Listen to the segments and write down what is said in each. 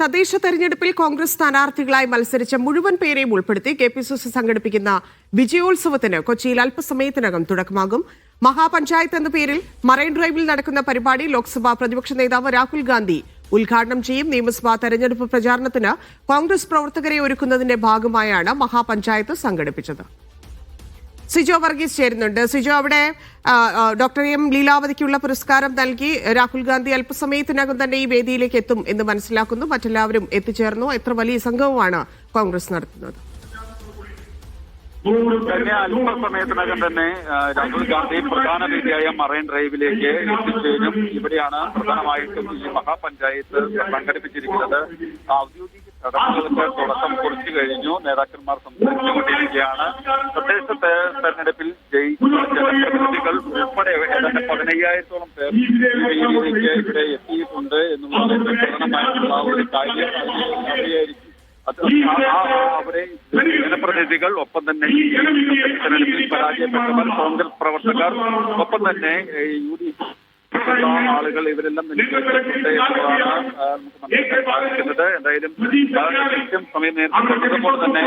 തദ്ദേശ തെരഞ്ഞെടുപ്പിൽ കോൺഗ്രസ് സ്ഥാനാർത്ഥികളായി മത്സരിച്ച മുഴുവൻ പേരെയും ഉൾപ്പെടുത്തി കെപിസിസി സംഘടിപ്പിക്കുന്ന വിജയോത്സവത്തിന് കൊച്ചിയിൽ അല്പസമയത്തിനകം തുടക്കമാകും. മഹാപഞ്ചായത്ത് എന്ന പേരിൽ മറൈൻ ഡ്രൈവിൽ നടക്കുന്ന പരിപാടി ലോക്സഭാ പ്രതിപക്ഷ നേതാവ് രാഹുൽ ഗാന്ധി ഉദ്ഘാടനം ചെയ്യും. നിയമസഭാ തെരഞ്ഞെടുപ്പ് പ്രചാരണത്തിന് കോൺഗ്രസ് പ്രവർത്തകരെ ഒരുക്കുന്നതിന്റെ ഭാഗമായാണ് മഹാപഞ്ചായത്ത് സംഘടിപ്പിച്ചത്. സിജോ വർഗീസ് ചേരുന്നുണ്ട്. സിജോ, അവിടെ ഡോക്ടർ എം ലീലാവതിക്കുള്ള പുരസ്കാരം നൽകി രാഹുൽ ഗാന്ധി അല്പസമയത്തിനകം തന്നെ ഈ വേദിയിലേക്ക് എത്തും എന്ന് മനസ്സിലാക്കുന്നു. മറ്റെല്ലാവരും എത്തിച്ചേർന്നു. എത്ര വലിയ സംഘവുമാണ് കോൺഗ്രസ് നടത്തുന്നത്? അല്പസമയത്തിനകം തന്നെ രാഹുൽ ഗാന്ധി പ്രധാന വേദിയായ മറൈൻ ഡ്രൈവിലേക്ക് എത്തിച്ചേരും. ഇവിടെയാണ് പ്രധാനമായിട്ടും ഈ മഹാപഞ്ചായത്ത് സംഘടിപ്പിച്ചിരിക്കുന്നത്. ഔദ്യോഗിക ചടങ്ങുകൾക്ക് തുടക്കം കുറിച്ചു കഴിഞ്ഞു. നേതാക്കന്മാർ സംസാരിച്ചുകൊണ്ടിരിക്കുകയാണ്. തദ്ദേശ തെരഞ്ഞെടുപ്പിൽ ജയിച്ച ജനപ്രതിനിധികൾ ഉൾപ്പെടെ ഏതാണ്ട് 15,000-ഓളം പേർ ഈ വേദിയിലേക്ക് ഇവിടെ എത്തിയിട്ടുണ്ട് എന്നുള്ളത് പ്രധാനമായിട്ടുള്ള ഒരു കാര്യം അറിയായിരിക്കും. അവരെ ജനപ്രതിനിധികൾ, ഒപ്പം തന്നെ തെരഞ്ഞെടുപ്പിൽ പരാജയപ്പെട്ടവർ, കോൺഗ്രസ് പ്രവർത്തകർ, ഒപ്പം തന്നെ UDF ആളുകൾ, ഇവരെല്ലാം നിലനിൽക്കുന്നുണ്ട് എന്നതാണ് നമുക്ക് മനസ്സിലാക്കാൻ സാധിക്കുന്നത്. എന്തായാലും കൃത്യം സമയം നേരിട്ടതുമ്പോൾ തന്നെ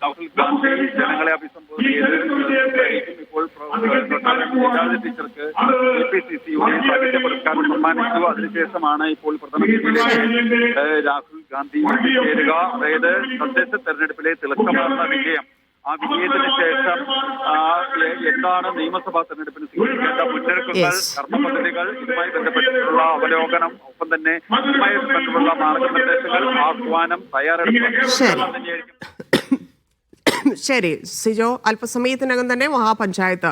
രാഹുൽ ഗാന്ധി ജനങ്ങളെ അഭിസംബോധന ചെയ്ത് ഇപ്പോൾ ടീച്ചർക്ക് KPCCയുടെ സാഹിത്യ പുരസ്കാരം സമ്മാനിച്ചു. അതിനുശേഷമാണ് ഇപ്പോൾ പ്രധാനമന്ത്രിയിലേക്ക് രാഹുൽ ഗാന്ധി ചേരുക. അതായത് തദ്ദേശ തെരഞ്ഞെടുപ്പിലെ തിളക്കമാർന്ന വിജയം, ആ വിജയത്തിന് ശേഷം എന്താണ് നിയമസഭാ തെരഞ്ഞെടുപ്പിന് സ്വീകരിക്കേണ്ട മുന്നൊരുക്കങ്ങൾ, കർമ്മപദ്ധതികൾ, ഇതുമായി ബന്ധപ്പെട്ടിട്ടുള്ള അവലോകനം, ഒപ്പം തന്നെ ഇതുമായി ബന്ധപ്പെട്ടുള്ള മാർഗനിർദ്ദേശങ്ങൾ, ആഹ്വാനം, തയ്യാറെടുപ്പ്. ശരി സിജോ, അല്പസമയത്തിനകം തന്നെ മഹാപഞ്ചായത്ത്